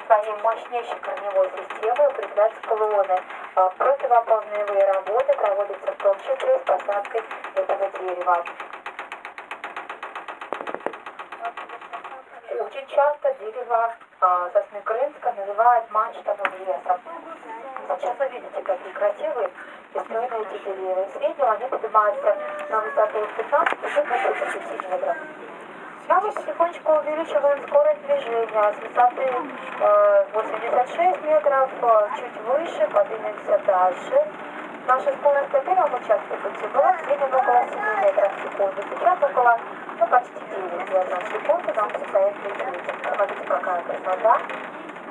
своей мощнейшей корневой системой укрепляются клоны. Противополневые работы проводятся в том числе с посадкой этого дерева. Очень часто дерево сосны крымской называют мачтовым лесом. Сейчас вы видите, какие красивые и стройные эти деревья. В среднем они поднимаются на высоту 15-30 метров. А мы потихонечку увеличиваем скорость движения с высоты 86 метров, чуть выше, поднимемся дальше. Наша скорость на первом участке пути была в среднем около 7 метров в секунду. Сейчас около, почти 9 метров в секунду нам предстоит прийти. Смотрите, какая красота.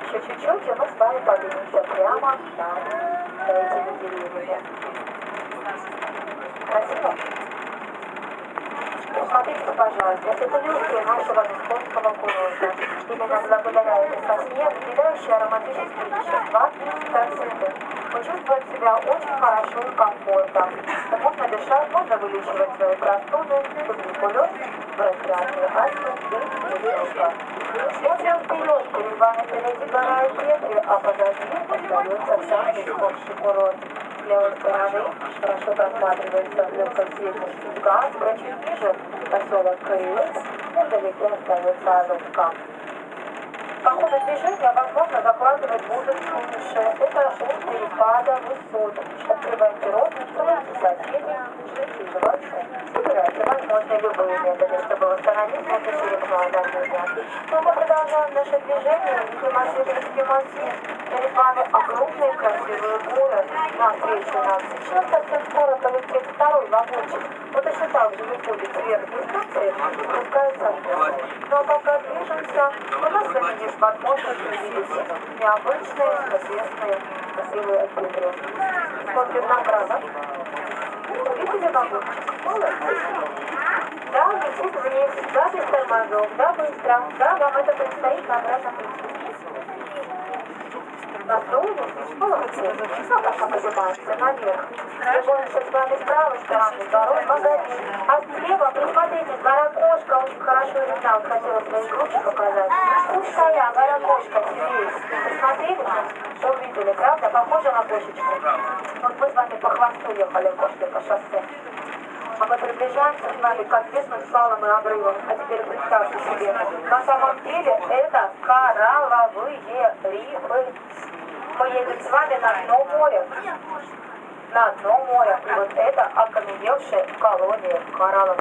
Еще чуть-чуть, и мы с вами поднимемся прямо над этими деревьями. Красиво? Посмотрите, пожалуйста, это легкие нашего московского курорта. Именно благодаря этой сосне, выделяющей ароматические вещества, токсины, вы чувствуете себя очень хорошо и комфортно. Можно дышать, можно вылечивать свои простуды, туберкулез, бронхиальную астму и вирусов. Смотрим вперед, перед вами впереди гора и ветви, а позади остается самый лучший курорт. С левой стороны хорошо просматривается легкосветный газ, а чуть ниже поселок Крыльц, вдалеке остается Азовка. По ходу движения возможно закладывать будут сумиши. Это от перепада высот. Открывайте рот, строите соседей, ждите желания. Выбирайте возможные любые методы, чтобы восстановить внутричерепное давление. Но мы продолжаем наше движение. Видим массив. Перед вами огромные красивые горы. Навстречу нам сейчас совсем скоро полетит второй вагончик. Вот еще так же выходит вверх дистанции и спускается вниз. Но пока движемся, у нас с вами есть возможность увидеть необычные, известные, красивые объекты. Смотрим направо. Увидели вагончик? Молодцы. Да, летит вниз, да, без тормозов, да, быстро. Да, вам это предстоит на обратном пути. Настроились, молодцы. Ну, пока поднимаемся наверх. Мы больше с вами с правой стороны, второй магазин. А слева, посмотрите, гора Кошка очень хорошо видна. Вот хотела свои кручи показать. Пустая гора Кошка здесь. Посмотрели? Увидели, правда? Похоже на кошечку. Вот мы с вами по хвосту ехали кошки по шоссе. А мы приближаемся с вами к ответственным скалам и обрывам. А теперь представьте себе, на самом деле это коралловые рифы. Мы едем с вами на дно моря. На дно моря. И вот это окаменевшая колония кораллов.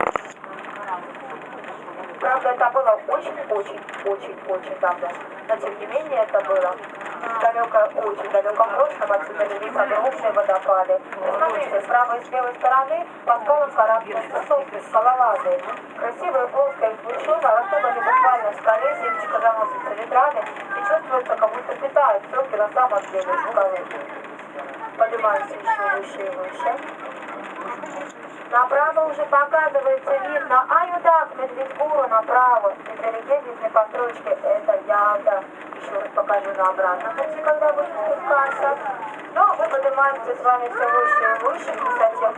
Правда, это было очень давно. Но тем не менее это было очень далеко в прошлом. Отсюда видны огромные водопады. Смотрите, с правой и с левой стороны по скалам карабкаются сосны, скалолазы. Красивая плоская излучина, растут они буквально в скале, семечко заносится ветрами и чувствуется, как будто питает сопки на самом деле скалы. Поднимаемся еще выше и выше. Направо уже показывается вид на Аюдак, Медведгору направо. Интеллигентные постройки, это Ялта. Еще раз покажу на обратном пути, когда будем спускаться. Ну, а мы поднимаемся с вами все выше и выше, к высоте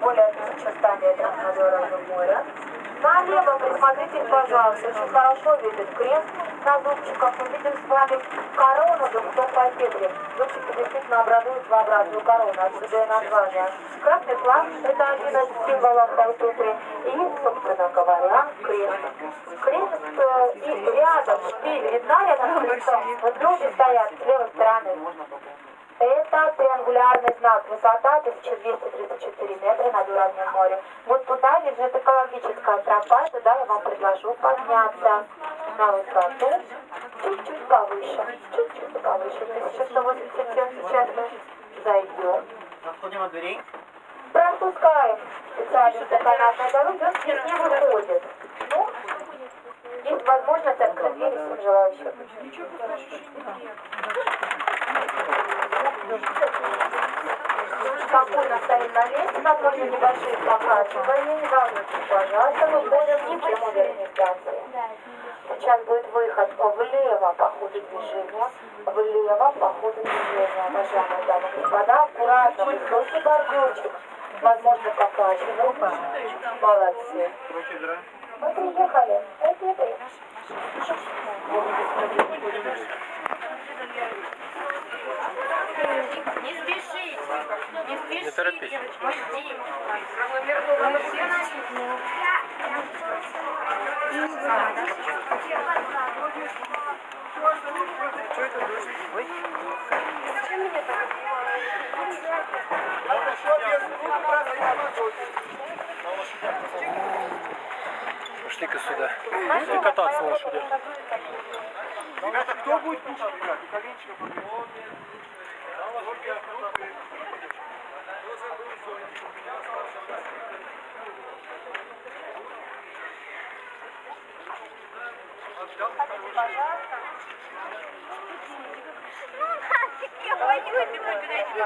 более 1100 метров над уровнем моря. Налево присмотритесь, пожалуйста, очень хорошо видит крест на зубчиках. Мы видим с вами корону зубцов победы. Зубчики действительно образуют своеобразную корону, отсюда и название. Красный флаг – это один из символов Балтутры. И, собственно говоря, крест. Крест и рядом шпиль, видна рядом с крестом? Вот люди стоят с левой стороны. Это триангулярный знак, высота 1234 метра над уровнем моря. Вот туда лежит экологическая тропа, туда я вам предложу подняться на высоту чуть-чуть повыше, 1187 сейчас мы зайдем. Отходим от дверей. Пропускаем специальную канатную дорогу, здесь не выходит. Ну, есть возможность открыть двери всем желающим. Спокойно стоит на месте, возможно, небольшие покачивания, не волнуйтесь, пожалуйста, мы будем чем увереннее станции. Сейчас будет выход влево по ходу движения, уважаемые дамы и господа, аккуратно, высокий бордюрчик, возможно, покачивание. Молодцы. Мы приехали, это. торопись. Пошли-ка сюда. И кататься на лошади. Ребята, кто будет кушать, ребята? Коленчика Пожалуйста.